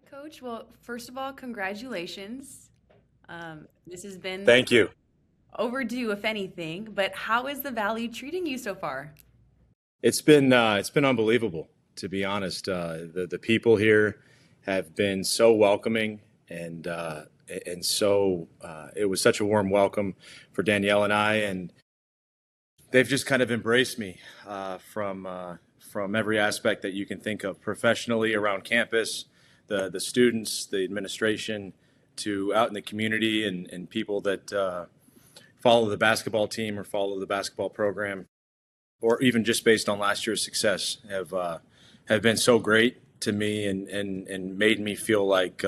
Coach, well, first of all, congratulations. This has been Thank you. overdue, if anything, but how is the Valley treating you so far? It's been unbelievable, to be honest. The people here have been so welcoming and so it was such a warm welcome for Danielle and I, and they've just kind of embraced me from every aspect that you can think of professionally around campus, the students, the administration, to out in the community and people that follow the basketball team or follow the basketball program, or even just based on last year's success, have been so great to me and made me feel like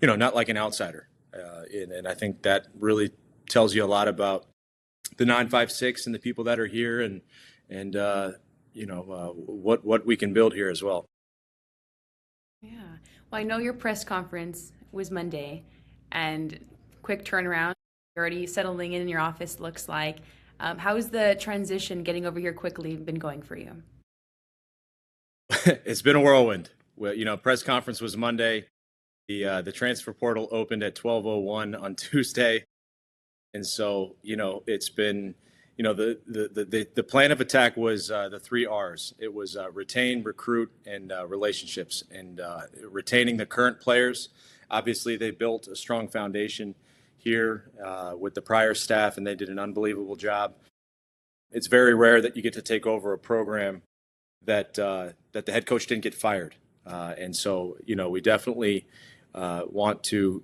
not like an outsider. And I think that really tells you a lot about the 956 and the people that are here and what we can build here as well. Yeah. Well, I know your press conference was Monday and quick turnaround. You're already settling in your office, looks like. How's the transition getting over here quickly been going for you? It's been a whirlwind. Well, press conference was Monday. The transfer portal opened at 12:01 on Tuesday, and so it's been the plan of attack was the three R's. It was retain, recruit, and relationships, and retaining the current players. Obviously, they built a strong foundation here with the prior staff, and they did an unbelievable job. It's very rare that you get to take over a program that the head coach didn't get fired, and so we definitely want to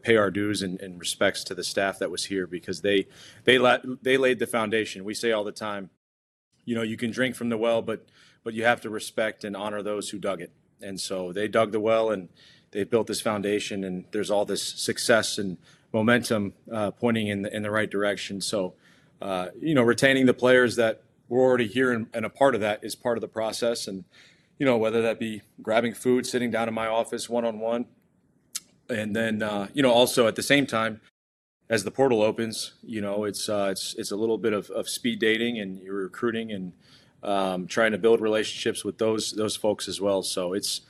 pay our dues and respects to the staff that was here, because they laid the foundation. We say all the time, you can drink from the well, but you have to respect and honor those who dug it. And so they dug the well and they built this foundation, and there's all this success and momentum pointing in the right direction. So retaining the players that were already here and a part of that is part of the process. And whether that be grabbing food, sitting down in my office one-on-one, and then, also at the same time, as the portal opens, it's a little bit of speed dating, and you're recruiting and trying to build relationships with those folks as well. So it's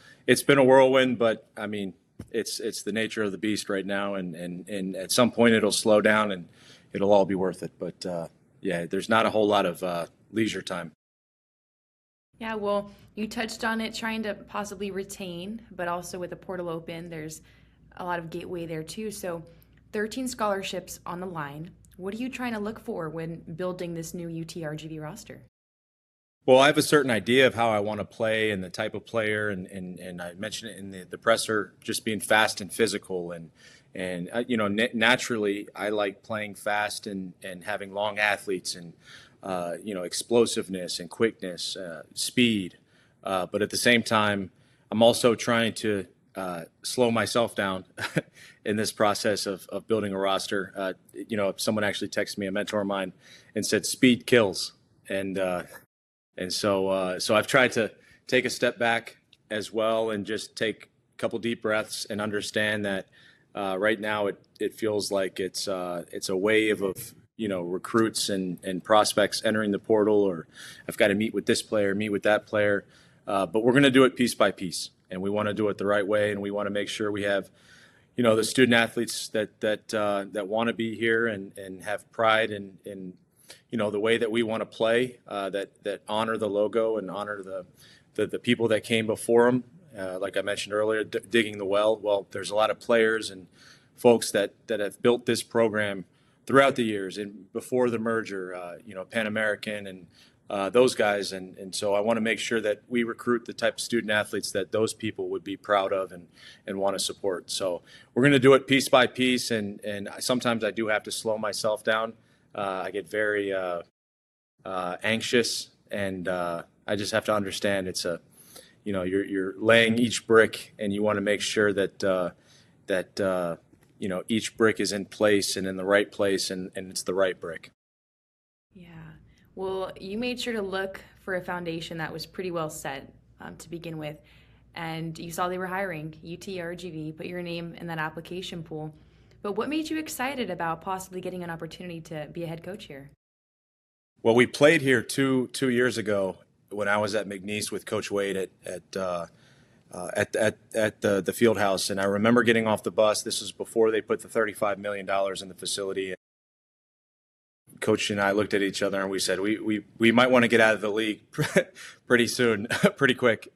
been a whirlwind, but I mean, it's the nature of the beast right now, and at some point it'll slow down and it'll all be worth it. But yeah, there's not a whole lot of leisure time. Yeah, well, you touched on it, trying to possibly retain, but also with the portal open, there's a lot of gateway there too. So 13 scholarships on the line. What are you trying to look for when building this new UTRGV roster? Well, I have a certain idea of how I want to play and the type of player, and I mentioned it in the presser, just being fast and physical, and naturally I like playing fast and having long athletes and explosiveness and quickness, speed, but at the same time, I'm also trying to slow myself down in this process of building a roster. Someone actually texted me, a mentor of mine, and said speed kills, and so I've tried to take a step back as well and just take a couple deep breaths and understand that right now it feels like it's a wave of recruits and prospects entering the portal, or I've got to meet with this player, meet with that player, but we're going to do it piece by piece, and we want to do it the right way, and we want to make sure we have the student athletes that want to be here and have pride in the way that we want to play, that honor the logo and honor the people that came before them. Like I mentioned earlier, digging the well. Well, there's a lot of players and folks that have built this program throughout the years and before the merger, Pan American and those guys. And so I want to make sure that we recruit the type of student athletes that those people would be proud of and want to support. So we're going to do it piece by piece. And sometimes I do have to slow myself down. I get very anxious, and I just have to understand you're laying each brick, and you want to make sure that each brick is in place and in the right place, and it's the right brick. Yeah. Well, you made sure to look for a foundation that was pretty well set to begin with. And you saw they were hiring UTRGV, put your name in that application pool. But what made you excited about possibly getting an opportunity to be a head coach here? Well, we played here two years ago when I was at McNeese with Coach Wade at the field house. And I remember getting off the bus. This was before they put the $35 million in the facility. Coach and I looked at each other and we said, we might want to get out of the league pretty soon, pretty quick.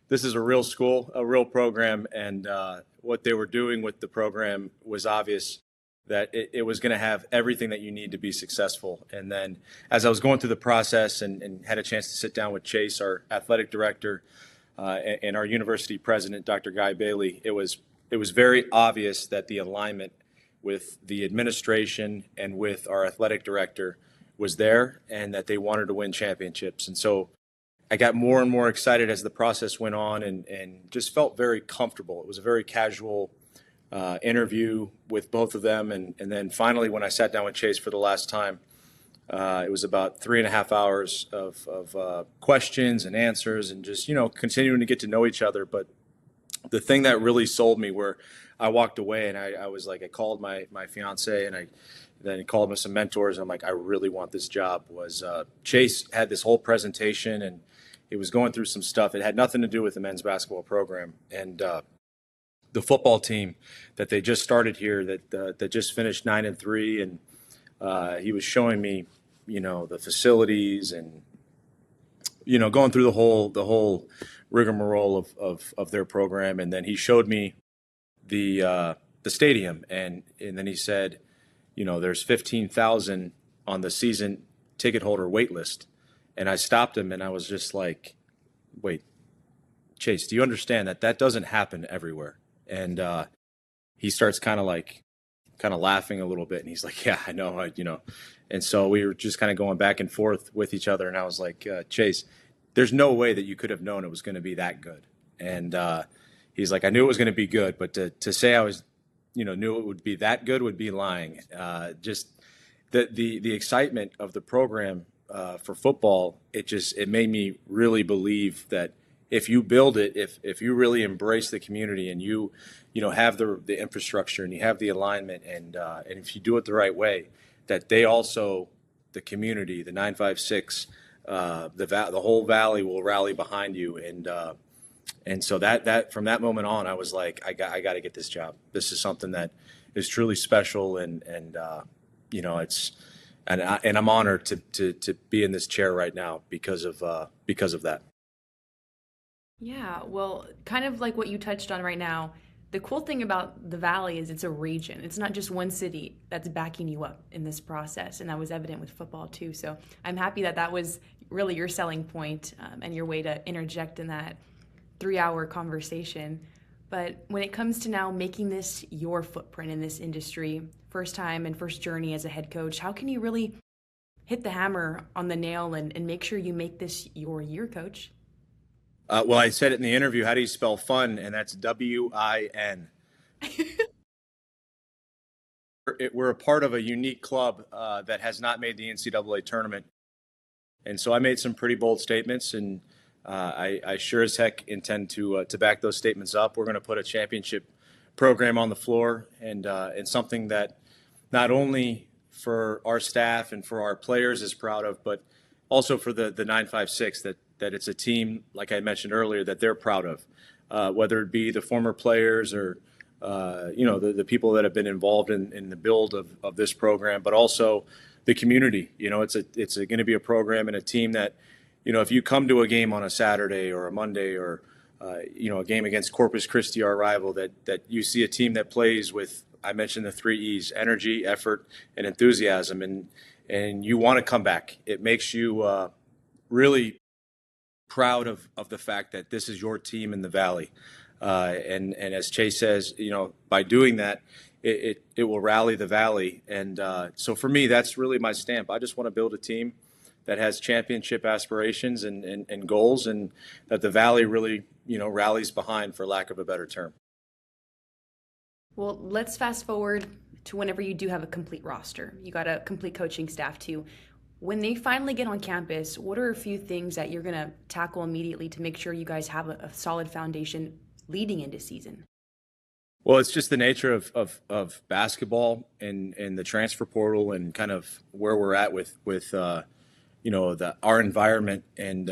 This is a real school, a real program, and what they were doing with the program was obvious that it was going to have everything that you need to be successful. And then as I was going through the process and had a chance to sit down with Chase, our athletic director, and our university president, Dr. Guy Bailey, it was very obvious that the alignment with the administration and with our athletic director was there, and that they wanted to win championships. And so I got more and more excited as the process went on, and just felt very comfortable. It was a very casual interview with both of them. And then finally, when I sat down with Chase for the last time, it was about 3.5 hours of questions and answers and just, continuing to get to know each other. But the thing that really sold me, where I walked away and I was like, I called my fiance, and then called me some mentors. I'm like, I really want this job. Was Chase had this whole presentation, and he was going through some stuff. It had nothing to do with the men's basketball program and the football team that they just started here, that just finished 9-3, and he was showing me, the facilities and going through the whole rigmarole of their program. And then he showed me the stadium, and then he said, there's 15,000 on the season ticket holder wait list. And I stopped him, and I was just like, wait, Chase, do you understand that doesn't happen everywhere? And he starts kind of laughing a little bit, and he's like, yeah, I know, And so we were just kind of going back and forth with each other, and I was like, Chase, there's no way that you could have known it was going to be that good. And he's like, I knew it was going to be good, but to say I was, knew it would be that good would be lying. Just the excitement of the program for football, it made me really believe that if you build it, if you really embrace the community, and you have the infrastructure, and you have the alignment, and if you do it the right way, that they also, the community, the 956, the whole valley will rally behind you. And so that from that moment on, I was like, I got to get this job. This is something that is truly special, and it's. And I'm honored to be in this chair right now because of that. Yeah, well, kind of like what you touched on right now, the cool thing about the Valley is it's a region. It's not just one city that's backing you up in this process, and that was evident with football too. So I'm happy that was really your selling point, and your way to interject in that 3-hour conversation. But when it comes to now making this your footprint in this industry, first time and first journey as a head coach, how can you really hit the hammer on the nail and make sure you make this your year, Coach? Well, I said it in the interview. How do you spell fun? And that's WIN. We're a part of a unique club that has not made the NCAA tournament. And so I made some pretty bold statements, and I sure as heck intend to back those statements up. We're going to put a championship program on the floor, and something that not only for our staff and for our players is proud of, but also for the 956, that it's a team, like I mentioned earlier, that they're proud of, whether it be the former players or the people that have been involved in the build of this program, but also the community. It's going to be a program and a team that, if you come to a game on a Saturday or a Monday, or a game against Corpus Christi, our rival, that you see a team that plays with, I mentioned the 3 E's: energy, effort, and enthusiasm, and you want to come back. It makes you really proud of the fact that this is your team in the Valley. And as Chase says, by doing that, it will rally the Valley. And so for me, that's really my stamp. I just want to build a team that has championship aspirations and goals, and that the Valley really, rallies behind, for lack of a better term. Well, let's fast forward to whenever you do have a complete roster. You got a complete coaching staff too. When they finally get on campus, what are a few things that you're going to tackle immediately to make sure you guys have a solid foundation leading into season? Well, it's just the nature of basketball and the transfer portal, and kind of where we're at with our environment, and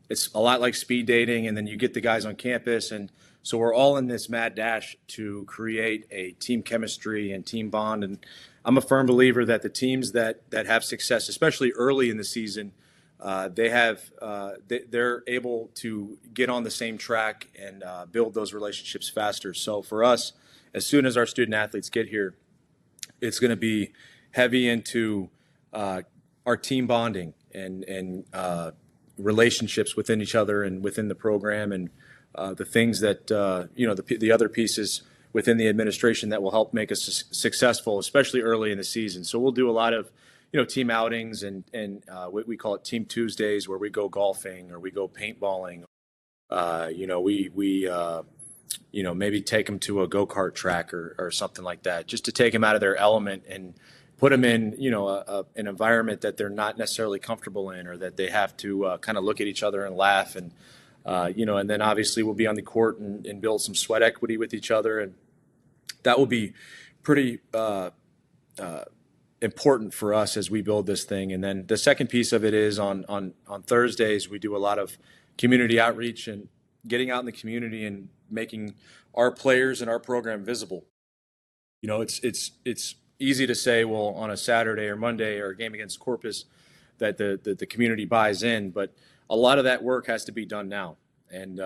it's a lot like speed dating, and then you get the guys on campus. And so we're all in this mad dash to create a team chemistry and team bond. And I'm a firm believer that the teams that have success, especially early in the season, they're able to get on the same track and build those relationships faster. So for us, as soon as our student athletes get here, it's going to be heavy into our team bonding and relationships within each other and within the program, and the things that the other pieces within the administration that will help make us successful, especially early in the season. So we'll do a lot of team outings and we call it Team Tuesdays, where we go golfing or we go paintballing. We maybe take them to a go-kart track or something like that, just to take them out of their element and put them in an environment that they're not necessarily comfortable in, or that they have to kind of look at each other and laugh, and and then obviously we'll be on the court and build some sweat equity with each other, and that will be pretty important for us as we build this thing. And then the second piece of it is on Thursdays we do a lot of community outreach and getting out in the community and making our players and our program visible. It's easy to say, well, on a Saturday or Monday or a game against Corpus, that the community buys in, but a lot of that work has to be done now. And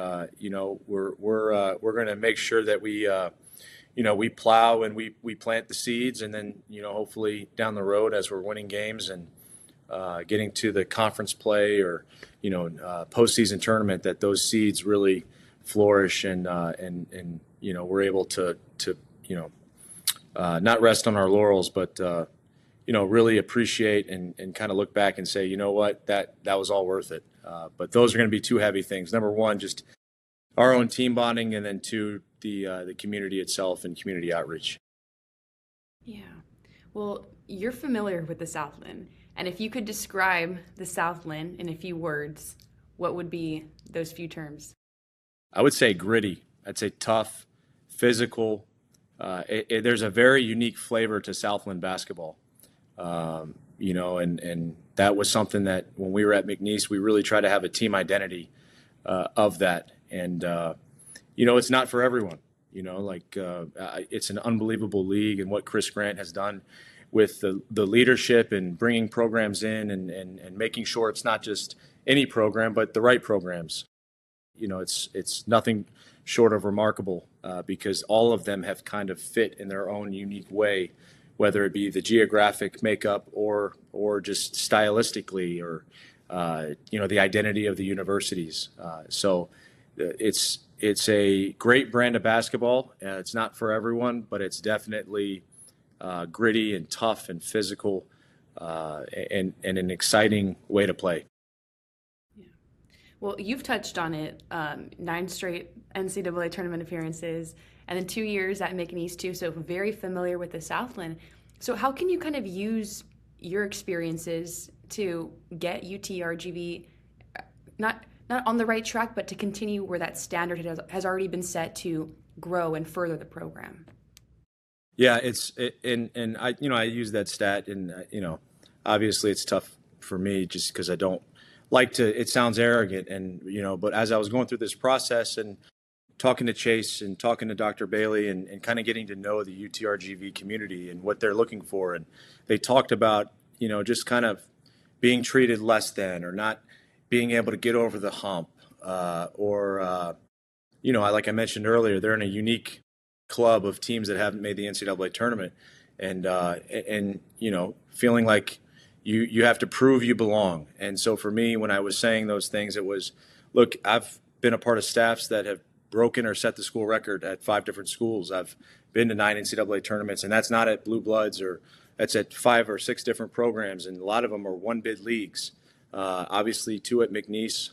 we're going to make sure that we plow and we plant the seeds, and then hopefully down the road, as we're winning games and getting to the conference play or postseason tournament, that those seeds really flourish and we're able to not rest on our laurels, but really appreciate and kind of look back and say, you know what, that was all worth it. But those are going to be two heavy things. Number one, just our own team bonding, and then two, the community itself and community outreach. Yeah. Well, you're familiar with the Southland, and if you could describe the Southland in a few words, what would be those few terms? I would say gritty. I'd say tough, physical. There's a very unique flavor to Southland basketball, and that was something that when we were at McNeese, we really tried to have a team identity of that. And, it's not for everyone, it's an unbelievable league, and what Chris Grant has done with the leadership and bringing programs in and making sure it's not just any program, but the right programs. It's nothing short of remarkable because all of them have kind of fit in their own unique way, whether it be the geographic makeup or just stylistically or the identity of the universities. So it's a great brand of basketball. It's not for everyone, but it's definitely gritty and tough and physical and an exciting way to play. Well, you've touched on it, 9 straight NCAA tournament appearances, and then 2 years at McNeese too, so very familiar with the Southland. So how can you kind of use your experiences to get UTRGV not on the right track, but to continue where that standard has already been set to grow and further the program? Yeah, and I use that stat, and obviously it's tough for me just because I don't like to. It sounds arrogant, and but as I was going through this process and talking to Chase and talking to Dr. Bailey and kind of getting to know the UTRGV community and what they're looking for, and they talked about just kind of being treated less than, or not being able to get over the hump, like I mentioned earlier, they're in a unique club of teams that haven't made the NCAA tournament, and feeling like you have to prove you belong. And so for me, when I was saying those things, it was, look, I've been a part of staffs that have broken or set the school record at 5 different schools. I've been to 9 NCAA tournaments, and that's not at Blue Bloods, or that's at 5 or 6 different programs, and a lot of them are one-bid leagues. Obviously 2 at McNeese,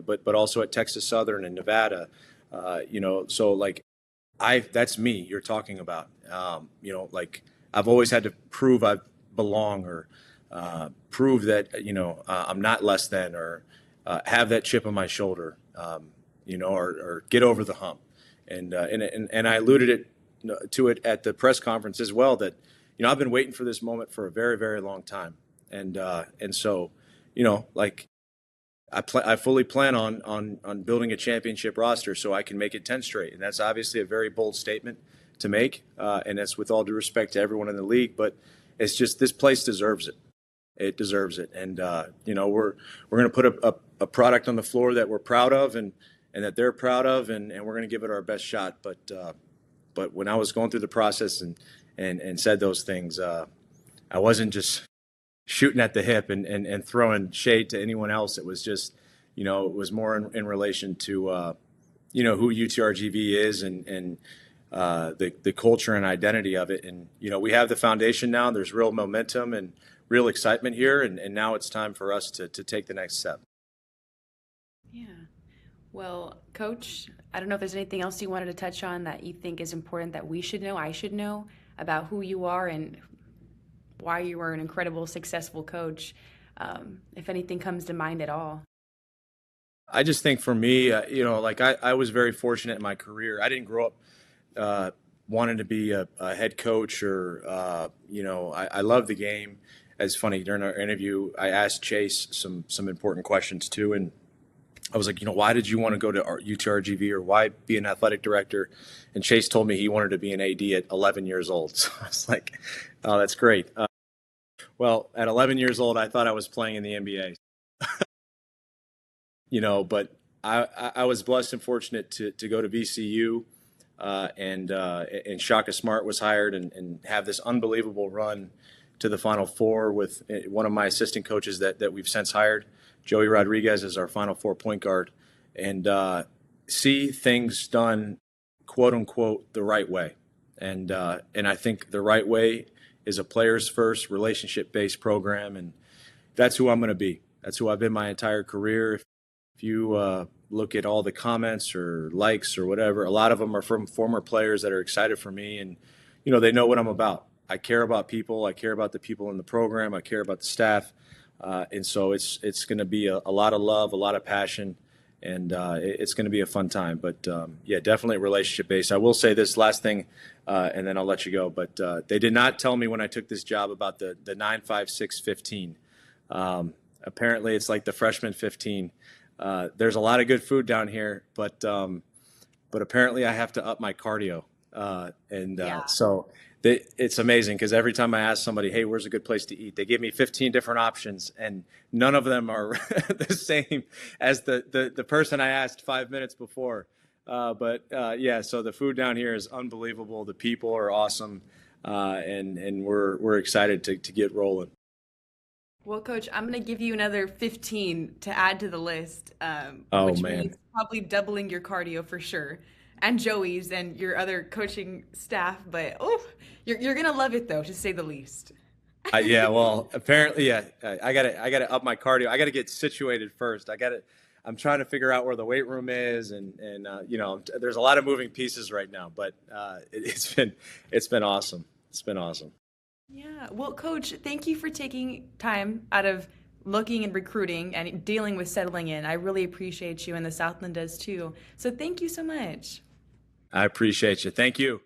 but also at Texas Southern and Nevada. So like that's me you're talking about. I've always had to prove I belong, or prove that I'm not less than, or have that chip on my shoulder, or get over the hump. And I alluded to it at the press conference as well, that I've been waiting for this moment for a very, very long time, and so I fully plan on building a championship roster so I can make it 10 straight. And that's obviously a very bold statement to make. And that's with all due respect to everyone in the league, but it's just, this place deserves it. It deserves it. And, we're going to put a product on the floor that we're proud of and that they're proud of, and we're going to give it our best shot. But when I was going through the process and said those things, I wasn't just shooting at the hip and throwing shade to anyone else. It was just, it was more in relation to, who UTRGV is and the culture and identity of it. And, we have the foundation now. There's real momentum and real excitement here. And now it's time for us to take the next step. Yeah. Well, Coach, I don't know if there's anything else you wanted to touch on that you think is important that we should know, I should know about who you are and why you were an incredible, successful coach, if anything comes to mind at all. I just think for me, I was very fortunate in my career. I didn't grow up wanting to be a head coach or, I love the game. It's funny, during our interview, I asked Chase some important questions too. And I was like, why did you want to go to UTRGV or why be an athletic director? And Chase told me he wanted to be an AD at 11 years old. So I was like, oh, that's great. Well, at 11 years old, I thought I was playing in the NBA. But I was blessed and fortunate to go to VCU, and Shaka Smart was hired and have this unbelievable run to the Final Four with one of my assistant coaches that we've since hired, Joey Rodriguez, as our Final Four point guard, and see things done, quote unquote, the right way. And I think the right way is a players first, relationship based program, and that's who I'm going to be. That's who I've been my entire career. If you look at all the comments or likes or whatever, a lot of them are from former players that are excited for me, and they know what I'm about. I care about people. I care about the people in the program. I care about the staff, and so it's going to be a lot of love, a lot of passion, and it's going to be a fun time. But definitely relationship based. I will say this last thing, and then I'll let you go. But they did not tell me when I took this job about the 9-5-6-15. Apparently, it's like the freshman 15. There's a lot of good food down here, but apparently I have to up my cardio, so it's amazing because every time I ask somebody, hey, where's a good place to eat? They give me 15 different options, and none of them are the same as the person I asked 5 minutes before. So the food down here is unbelievable. The people are awesome, and we're excited to get rolling. Well, Coach, I'm going to give you another 15 to add to the list, which means probably doubling your cardio for sure, and Joey's and your other coaching staff. But you're going to love it though, to say the least. Well, apparently, I gotta up my cardio. I gotta get situated first. I'm trying to figure out where the weight room is, and there's a lot of moving pieces right now. But it's been awesome. It's been awesome. Yeah. Well, Coach, thank you for taking time out of looking and recruiting and dealing with settling in. I really appreciate you, and the Southland does too. So thank you so much. I appreciate you. Thank you.